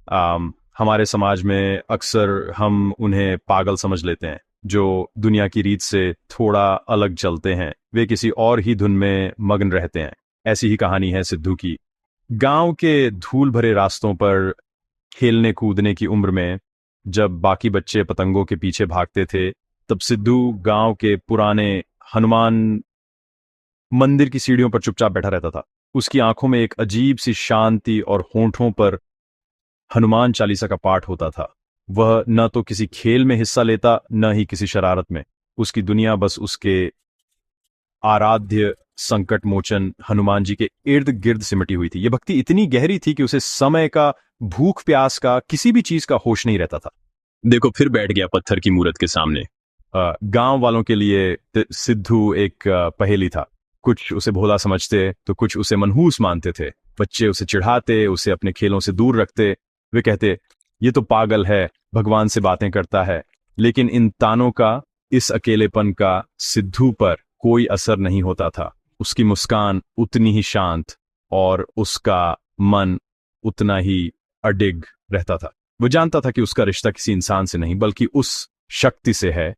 हमारे समाज में अक्सर हम उन्हें पागल समझ लेते हैं, जो दुनिया की रीत से थोड़ा अलग चलते हैं। वे किसी और ही धुन में मग्न रहते हैं। ऐसी ही कहानी है सिद्धू की। गांव के धूल भरे रास्तों पर खेलने कूदने की उम्र में जब बाकी बच्चे पतंगों के पीछे भागते थे, तब सिद्धू गांव के पुराने हनुमान मंदिर की सीढ़ियों पर चुपचाप बैठा रहता था। उसकी आंखों में एक अजीब सी शांति और होंठों पर हनुमान चालीसा का पाठ होता था। वह न तो किसी खेल में हिस्सा लेता, न ही किसी शरारत में। उसकी दुनिया बस उसके आराध्य संकट मोचन हनुमान जी के इर्द गिर्द सिमटी हुई थी। यह भक्ति इतनी गहरी थी कि उसे समय का, भूख प्यास का, किसी भी चीज का होश नहीं रहता था। देखो, फिर बैठ गया पत्थर की मूरत के सामने। गांव वालों के लिए सिद्धू एक पहेली था। कुछ उसे भोला समझते तो कुछ उसे मनहूस मानते थे। बच्चे उसे चिढ़ाते, उसे अपने खेलों से दूर रखते। वे कहते, ये तो पागल है, भगवान से बातें करता है। लेकिन इन तानों का, इस अकेलेपन का सिद्धू पर कोई असर नहीं होता था। उसकी मुस्कान उतनी ही शांत और उसका मन उतना ही अडिग रहता था। वो जानता था कि उसका रिश्ता किसी इंसान से नहीं, बल्कि उस शक्ति से है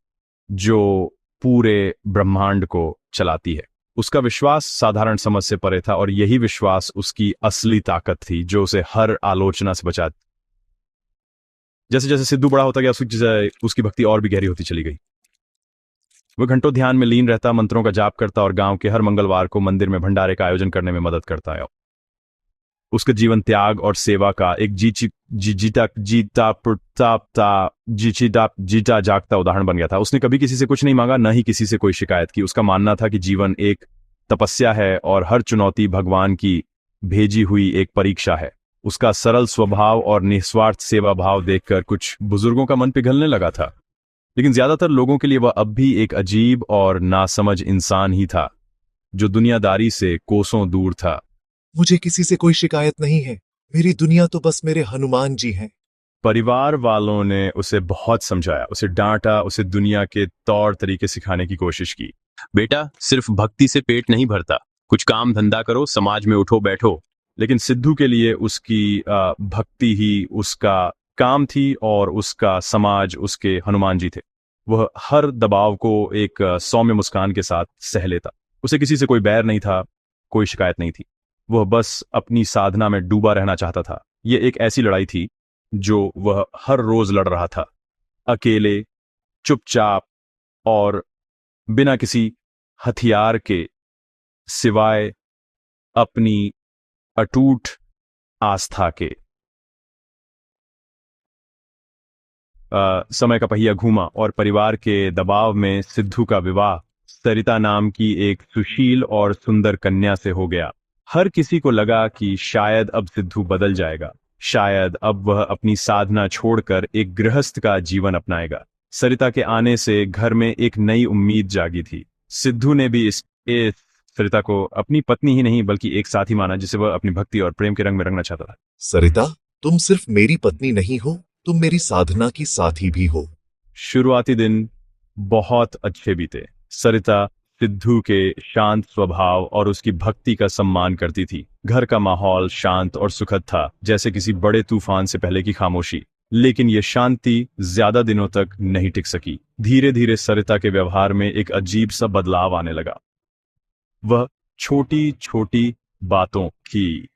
जो पूरे ब्रह्मांड को चलाती है। उसका विश्वास साधारण समझ से परे था, और यही विश्वास उसकी असली ताकत थी, जो उसे हर आलोचना से बचाती। जैसे जैसे सिद्धू बड़ा होता गया, उसकी भक्ति और भी गहरी होती चली गई। वह घंटों ध्यान में लीन रहता, मंत्रों का जाप करता और गांव के हर मंगलवार को मंदिर में भंडारे का आयोजन करने में मदद करता है। उसका जीवन त्याग और सेवा का एक जीता जागता उदाहरण बन गया था। उसने कभी किसी से कुछ नहीं मांगा, न ही किसी से कोई शिकायत की। उसका मानना था कि जीवन एक तपस्या है और हर चुनौती भगवान की भेजी हुई एक परीक्षा है। उसका सरल स्वभाव और निस्वार्थ सेवा भाव देखकर कुछ बुजुर्गों का मन पिघलने लगा था, लेकिन ज्यादातर लोगों के लिए वह अब भी एक अजीब और नासमझ इंसान ही था, जो दुनियादारी से कोसों दूर था। मुझे किसी से कोई शिकायत नहीं है। मेरी दुनिया तो बस मेरे हनुमान जी हैं। परिवार वालों ने उसे बहुत समझाया, उसे डांटा, उसे दुनिया के तौर तरीके सिखाने की कोशिश की। बेटा, सिर्फ भक्ति से पेट नहीं भरता, कुछ काम धंधा करो, समाज में उठो बैठो। लेकिन सिद्धू के लिए उसकी भक्ति ही उसका काम थी, और उसका समाज उसके हनुमान जी थे। वह हर दबाव को एक सौम्य मुस्कान के साथ सह लेता। उसे किसी से कोई बैर नहीं था, कोई शिकायत नहीं थी। वह बस अपनी साधना में डूबा रहना चाहता था। यह एक ऐसी लड़ाई थी जो वह हर रोज लड़ रहा था, अकेले, चुपचाप और बिना किसी हथियार के, सिवाय अपनी अटूट आस्था के। समय का पहिया घूमा और परिवार के दबाव में सिद्धू का विवाह सरिता नाम की एक सुशील और सुंदर कन्या से हो गया। हर किसी को लगा कि शायद अब सिद्धू बदल जाएगा, शायद अब वह अपनी साधना छोड़कर एक गृहस्थ का जीवन अपनाएगा। सरिता के आने से घर में एक नई उम्मीद जागी थी। सिद्धू ने भी इस सरिता को अपनी पत्नी ही नहीं, बल्कि एक साथी माना, जिसे वह अपनी भक्ति और प्रेम के रंग में रंगना चाहता था। सरिता, तुम सिर्फ मेरी पत्नी नहीं हो, तुम मेरी साधना की साथी भी हो। शुरुआती दिन बहुत अच्छे बीते। सरिता सिद्धू के शांत स्वभाव और उसकी भक्ति का सम्मान करती थी। घर का माहौल शांत और सुखद था, जैसे किसी बड़े तूफान से पहले की खामोशी। लेकिन यह शांति ज्यादा दिनों तक नहीं टिक सकी। धीरे धीरे सरिता के व्यवहार में एक अजीब सा बदलाव आने लगा। वह छोटी छोटी बातों की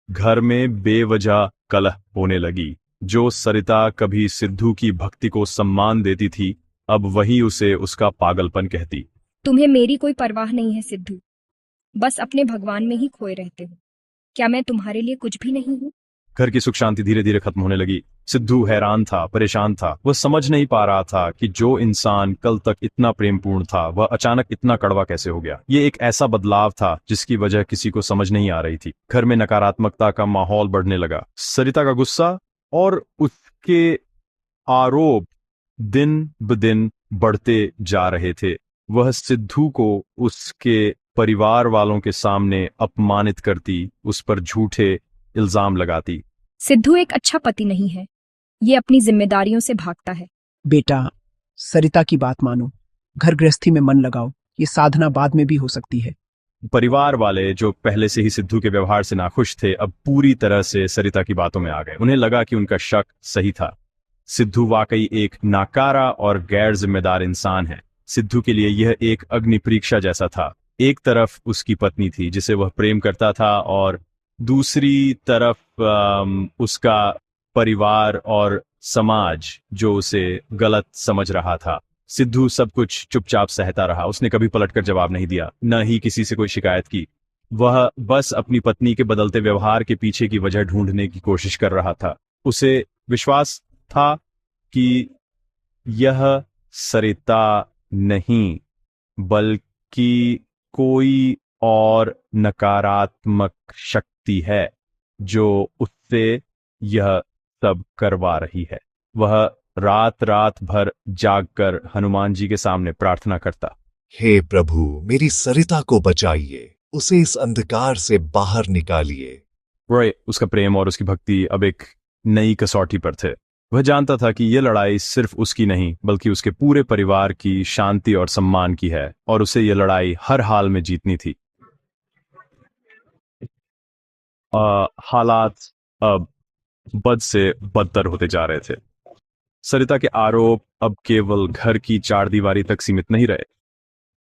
घर में बेवजह कलह होने लगी। जो सरिता कभी सिद्धू की भक्ति को सम्मान देती थी, अब वही उसे उसका पागलपन कहती। तुम्हें मेरी कोई परवाह नहीं है सिद्धू, बस अपने भगवान में ही खोए रहते हो। क्या मैं तुम्हारे लिए कुछ भी नहीं हूँ? घर की सुख शांति धीरे धीरे खत्म होने लगी। सिद्धू हैरान था, परेशान था। वह समझ नहीं पा रहा था कि जो इंसान कल तक इतना प्रेमपूर्ण था, वह अचानक इतना कड़वा कैसे हो गया। ये एक ऐसा बदलाव था जिसकी वजह किसी को समझ नहीं आ रही थी। घर में नकारात्मकता का माहौल बढ़ने लगा। सरिता का गुस्सा और उसके आरोप दिन ब दिन बढ़ते जा रहे थे। वह सिद्धू को उसके परिवार वालों के सामने अपमानित करती, उस पर झूठे इल्जाम लगाती। सिद्धू एक अच्छा पति नहीं है, ये अपनी जिम्मेदारियों से भागता है। बेटा, सरिता की बात मानो, घर गृहस्थी में मन लगाओ, ये साधना बाद में भी हो सकती है। परिवार वाले जो पहले से ही सिद्धू के व्यवहार से नाखुश थे अब पूरी तरह से सरिता की बातों में आ गए। उन्हें लगा कि उनका शक सही था। सिद्धू वाकई एक नाकारा और गैर जिम्मेदार इंसान है। सिद्धू के लिए यह एक अग्नि परीक्षा जैसा था। एक तरफ उसकी पत्नी थी जिसे वह प्रेम करता था और दूसरी तरफ उसका परिवार और समाज जो उसे गलत समझ रहा था। सिद्धू सब कुछ चुपचाप सहता रहा। उसने कभी पलटकर जवाब नहीं दिया, न ही किसी से कोई शिकायत की। वह बस अपनी पत्नी के बदलते व्यवहार के पीछे की वजह ढूंढने की कोशिश कर रहा था। उसे विश्वास था कि यह सरिता नहीं बल्कि कोई और नकारात्मक शक्ति है जो उससे यह सब करवा रही है। वह रात रात भर जागकर हनुमान जी के सामने प्रार्थना करता, हे प्रभु, मेरी सरिता को बचाइए, उसे इस अंधकार से बाहर निकालिए। वह उसका प्रेम और उसकी भक्ति अब एक नई कसौटी पर थे। वह जानता था कि यह लड़ाई सिर्फ उसकी नहीं बल्कि उसके पूरे परिवार की शांति और सम्मान की है और उसे यह लड़ाई हर हाल में जीतनी थी। हालात अब बद से बदतर होते जा रहे थे। सरिता के आरोप अब केवल घर की चारदीवारी तक सीमित नहीं रहे।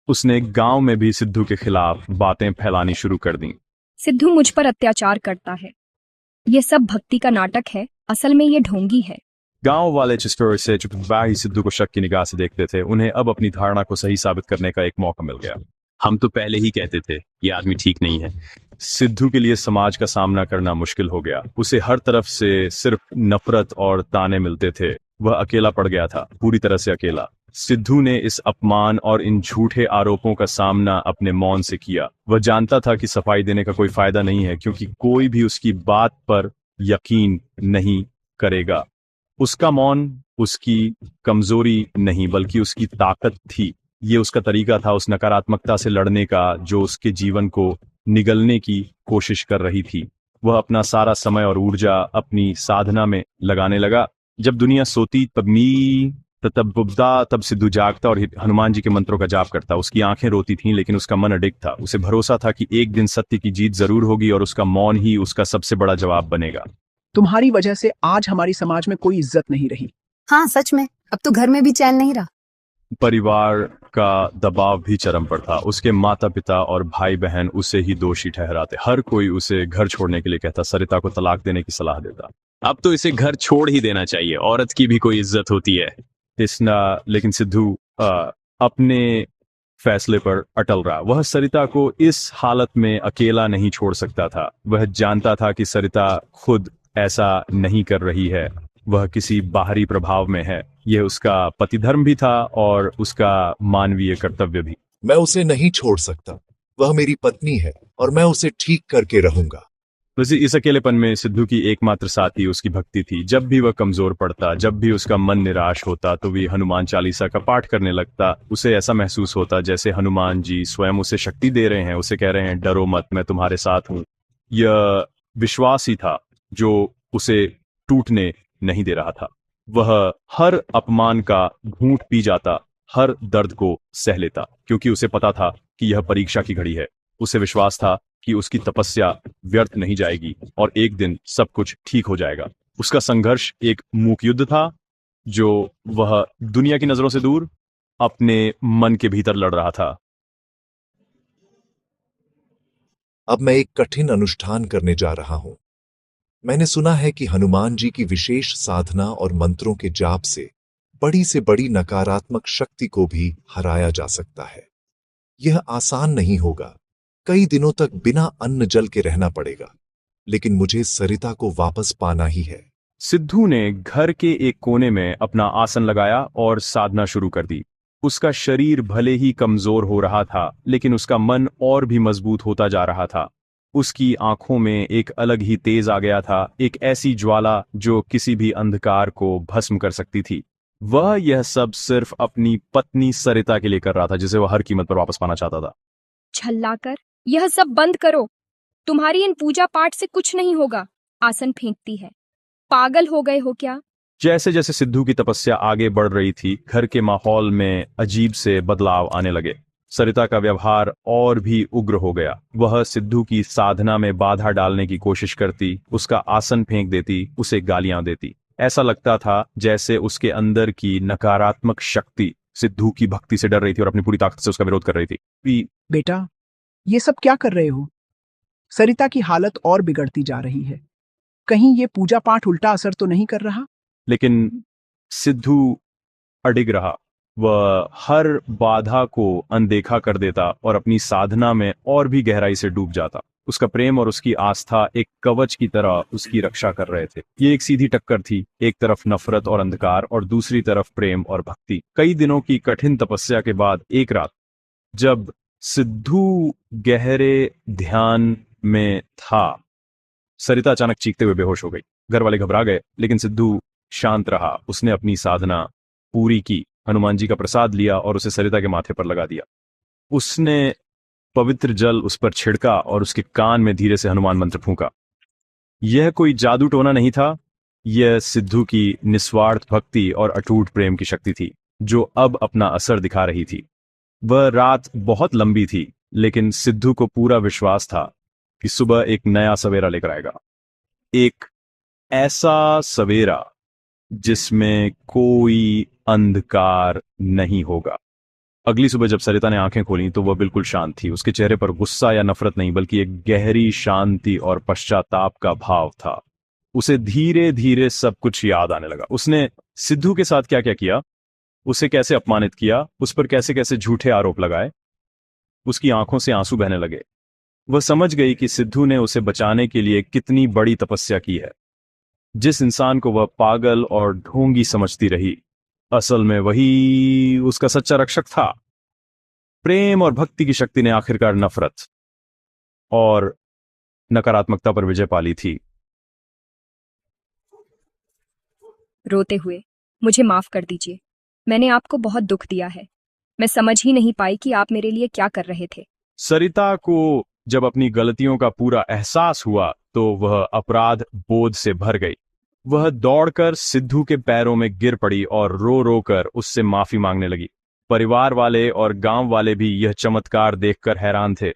उसने गांव में भी सिद्धू के खिलाफ बातें फैलानी शुरू कर दी। सिद्धू मुझ पर अत्याचार करता है। ये सब भक्ति का नाटक है, असल में ये ढोंगी है। गांव वाले चिस्टोर से चुपचाप सिद्धू को शक की निगाह से देखते थे। उन्हें अब अपनी धारणा को सही साबित करने का एक मौका मिल गया। हम तो पहले ही कहते थे ये आदमी ठीक नहीं है। सिद्धू के लिए समाज का सामना करना मुश्किल हो गया। उसे हर तरफ से सिर्फ नफरत और ताने मिलते थे। वह अकेला पड़ गया था, पूरी तरह से अकेला। सिद्धू ने इस अपमान और इन झूठे आरोपों का सामना अपने मौन से किया। वह जानता था कि सफाई देने का कोई फायदा नहीं है क्योंकि कोई भी उसकी बात पर यकीन नहीं करेगा। उसका मौन उसकी कमजोरी नहीं बल्कि उसकी ताकत थी। ये उसका तरीका था उस नकारात्मकता से लड़ने का जो उसके जीवन को निगलने की कोशिश कर रही थी। वह अपना सारा समय और ऊर्जा अपनी साधना में लगाने लगा। जब दुनिया सोती तब सिद्धू जागता और हनुमान जी के मंत्रों का जाप करता। उसकी आंखें रोती थीं लेकिन उसका मन अडिग था। उसे भरोसा था कि एक दिन सत्य की जीत जरूर होगी और उसका मौन ही उसका सबसे बड़ा जवाब बनेगा। तुम्हारी वजह से आज हमारी समाज में कोई इज्जत नहीं रही। हाँ सच में, अब तो घर में भी चैन नहीं रहा। परिवार का दबाव भी चरम पर था। उसके माता पिता और भाई बहन उसे ही दोषी ठहराते। हर कोई उसे घर छोड़ने के लिए कहता, सरिता को तलाक देने की सलाह देता। अब तो इसे घर छोड़ ही देना चाहिए, औरत की भी कोई इज्जत होती है। लेकिन सिद्धू अपने फैसले पर अटल रहा। वह सरिता को इस हालत में अकेला नहीं छोड़ सकता था। वह जानता था कि सरिता खुद ऐसा नहीं कर रही है, वह किसी बाहरी प्रभाव में है। यह उसका पतिधर्म भी था और उसका मानवीय कर्तव्य भी। मैं उसे नहीं छोड़ सकता, वह मेरी पत्नी है और मैं उसे ठीक करके रहूंगा। वैसे इस अकेलेपन में सिद्धू की एकमात्र साथी उसकी भक्ति थी। जब भी वह कमजोर पड़ता, जब भी उसका मन निराश होता तो वह हनुमान चालीसा का पाठ करने लगता। उसे ऐसा महसूस होता जैसे हनुमान जी स्वयं उसे शक्ति दे रहे हैं, उसे कह रहे हैं डरो मत, मैं तुम्हारे साथ हूं। यह विश्वास ही था जो उसे टूटने नहीं दे रहा था। वह हर अपमान का घूंट पी जाता, हर दर्द को सह लेता क्योंकि उसे पता था कि यह परीक्षा की घड़ी है। उसे विश्वास था कि उसकी तपस्या व्यर्थ नहीं जाएगी और एक दिन सब कुछ ठीक हो जाएगा। उसका संघर्ष एक मूक युद्ध था जो वह दुनिया की नजरों से दूर अपने मन के भीतर लड़ रहा था। अब मैं एक कठिन अनुष्ठान करने जा रहा हूं। मैंने सुना है कि हनुमान जी की विशेष साधना और मंत्रों के जाप से बड़ी नकारात्मक शक्ति को भी हराया जा सकता है। यह आसान नहीं होगा, कई दिनों तक बिना अन्न जल के रहना पड़ेगा, लेकिन मुझे सरिता को वापस पाना ही है। सिद्धू ने घर के एक कोने में अपना आसन लगाया और साधना शुरू कर दी। उसका शरीर भले ही कमजोर हो रहा था लेकिन उसका मन और भी मजबूत होता जा रहा था। उसकी आंखों में एक अलग ही तेज आ गया था, एक ऐसी ज्वाला जो किसी भी अंधकार को भस्म कर सकती थी। वह यह सब सिर्फ अपनी पत्नी सरिता के लिए कर रहा था जिसे वह हर कीमत पर वापस पाना चाहता था। छल्लाकर यह सब बंद करो। तुम्हारी इन पूजा पाठ से कुछ नहीं होगा। आसन फेंकती है। पागल हो गए हो क्या? जैसे जैसे सिद्धू की तपस्या आगे बढ़ रही थी, घर के माहौल में अजीब से बदलाव आने लगे। सरिता का व्यवहार और भी उग्र हो गया। वह सिद्धू की साधना में बाधा डालने की कोशिश करती, उसका आसन फेंक देती, उसे गालियां देती। ऐसा लगता था जैसे उसके अंदर की नकारात्मक शक्ति सिद्धू की भक्ति से डर रही थी और अपनी पूरी ताकत से उसका विरोध कर रही थी। बेटा, ये सब क्या कर रहे हो? सरिता की हालत और बिगड़ती जा रही है। कहीं ये पूजा पाठ उल्टा असर तो नहीं कर रहा? लेकिन सिद्धू अडिग रहा। वह हर बाधा को अनदेखा कर देता और अपनी साधना में और भी गहराई से डूब जाता। उसका प्रेम और उसकी आस्था एक कवच की तरह उसकी रक्षा कर रहे थे। ये एक सीधी टक्कर थी, एक तरफ नफरत और अंधकार और दूसरी तरफ प्रेम और भक्ति। कई दिनों की कठिन तपस्या के बाद एक रात जब सिद्धू गहरे ध्यान में था, सरिता अचानक चीखते हुए बेहोश हो गई। घर वाले घबरा गए, लेकिन सिद्धू शांत रहा। उसने अपनी साधना पूरी की, हनुमान जी का प्रसाद लिया और उसे सरिता के माथे पर लगा दिया। उसने पवित्र जल उस पर छिड़का और उसके कान में धीरे से हनुमान मंत्र फूंका। यह कोई जादू टोना नहीं था, यह सिद्धू की निस्वार्थ भक्ति और अटूट प्रेम की शक्ति थी, जो अब अपना असर दिखा रही थी। वह रात बहुत लंबी थी, लेकिन सिद्धू को पूरा विश्वास था कि सुबह एक नया सवेरा लेकर आएगा। एक ऐसा सवेरा जिसमें कोई अंधकार नहीं होगा। अगली सुबह जब सरिता ने आंखें खोली तो वह बिल्कुल शांत थी। उसके चेहरे पर गुस्सा या नफरत नहीं, बल्कि एक गहरी शांति और पश्चाताप का भाव था। उसे धीरे धीरे सब कुछ याद आने लगा। उसने सिद्धू के साथ क्या क्या किया, उसे कैसे अपमानित किया, उस पर कैसे कैसे झूठे आरोप लगाए। उसकी आंखों से आंसू बहने लगे। वह समझ गई कि सिद्धू ने उसे बचाने के लिए कितनी बड़ी तपस्या की है। जिस इंसान को वह पागल और ढोंगी समझती रही, असल में वही उसका सच्चा रक्षक था। प्रेम और भक्ति की शक्ति ने आखिरकार नफरत और नकारात्मकता पर विजय पा ली थी। रोते हुए, मुझे माफ कर दीजिए। मैंने आपको बहुत दुख दिया है। मैं समझ ही नहीं पाई कि आप मेरे लिए क्या कर रहे थे। सरिता को जब अपनी गलतियों का पूरा एहसास हुआ तो वह अपराध बोध से भर गई। वह दौड़कर सिद्धू के पैरों में गिर पड़ी और रो रो कर उससे माफी मांगने लगी। परिवार वाले और गांव वाले भी यह चमत्कार देखकर हैरान थे।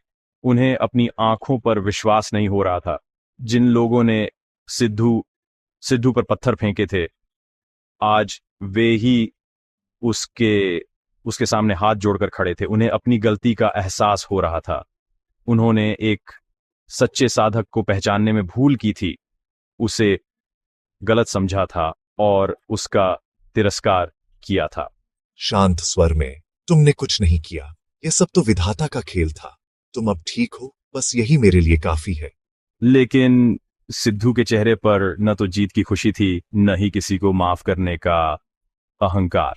उन्हें अपनी आंखों पर विश्वास नहीं हो रहा था। जिन लोगों ने सिद्धू पर पत्थर फेंके थे, आज वे ही उसके सामने हाथ जोड़कर खड़े थे। उन्हें अपनी गलती का एहसास हो रहा था। उन्होंने एक सच्चे साधक को पहचानने में भूल की थी, उसे गलत समझा था और उसका तिरस्कार किया था। शांत स्वर में, तुमने कुछ नहीं किया, यह सब तो विधाता का खेल था। तुम अब ठीक हो, बस यही मेरे लिए काफी है। लेकिन सिद्धू के चेहरे पर न तो जीत की खुशी थी, न ही किसी को माफ करने का अहंकार।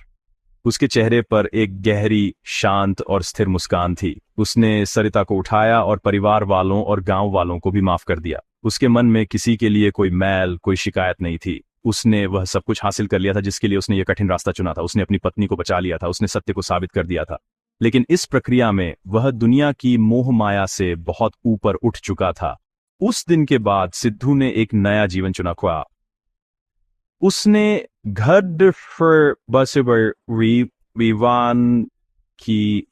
उसके चेहरे पर एक गहरी, शांत और स्थिर मुस्कान थी। उसने सरिता को उठाया और परिवार वालों और गांव वालों को भी माफ कर दिया। उसके मन में किसी के लिए कोई मैल, कोई शिकायत नहीं थी। उसने वह सब कुछ हासिल कर लिया था जिसके लिए उसने यह कठिन रास्ता चुना था। उसने अपनी पत्नी को बचा लिया था, उसने सत्य को साबित कर दिया था। लेकिन इस प्रक्रिया में वह दुनिया की मोह माया से बहुत ऊपर उठ चुका था। उस दिन के बाद सिद्धू ने एक नया जीवन चुना हुआ। उसने घर पर बसवर विवान की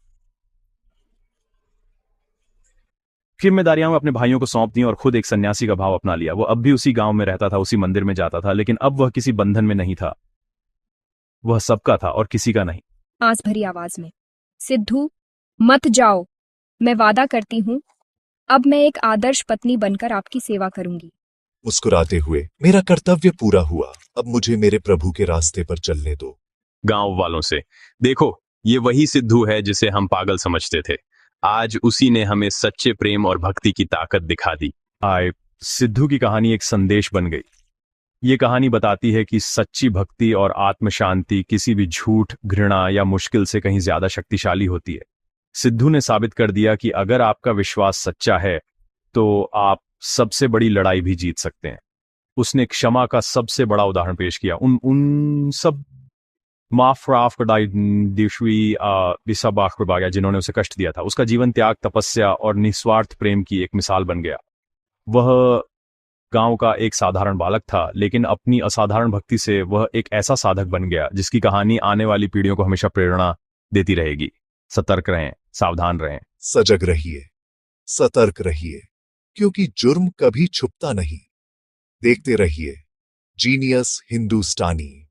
जिम्मेदारियां अपने भाइयों को सौंप दी और खुद एक सन्यासी का भाव अपना लिया। वो अब भी उसी गांव में रहता था, उसी मंदिर में जाता था, लेकिन अब वह किसी बंधन में नहीं था। वह सबका था और किसी का नहीं। आंस भरी आवाज में, सिद्धू, मत जाओ। मैं वादा करती हूँ, अब मैं एक आदर्श पत्नी बनकर आपकी सेवा करूंगी। मुस्कुराते हुए, मेरा कर्तव्य पूरा हुआ, अब मुझे मेरे प्रभु के रास्ते पर चलने दो। गांव वालों से, देखो, ये वही सिद्धू है जिसे हम पागल समझते थे। आज उसी ने हमें सच्चे प्रेम और भक्ति की ताकत दिखा दी। सिद्धू की कहानी एक संदेश बन गई। ये कहानी बताती है कि सच्ची भक्ति और आत्म शांति किसी भी झूठ, घृणा या मुश्किल से कहीं ज्यादा शक्तिशाली होती है। सिद्धू ने साबित कर दिया कि अगर आपका विश्वास सच्चा है तो आप सबसे बड़ी लड़ाई भी जीत सकते हैं। उसने क्षमा का सबसे बड़ा उदाहरण पेश किया। उन सब जिन्होंने उसे कष्ट दिया था। उसका जीवन त्याग, तपस्या और निस्वार्थ प्रेम की एक मिसाल बन गया। वह गांव का एक साधारण बालक था, लेकिन अपनी असाधारण भक्ति से वह एक ऐसा साधक बन गया जिसकी कहानी आने वाली पीढ़ियों को हमेशा प्रेरणा देती रहेगी। सतर्क रहें, सावधान रहें। सजग रहिए, सतर्क रहिए, क्योंकि जुर्म कभी छुपता नहीं। देखते रहिए जीनियस हिंदुस्तानी।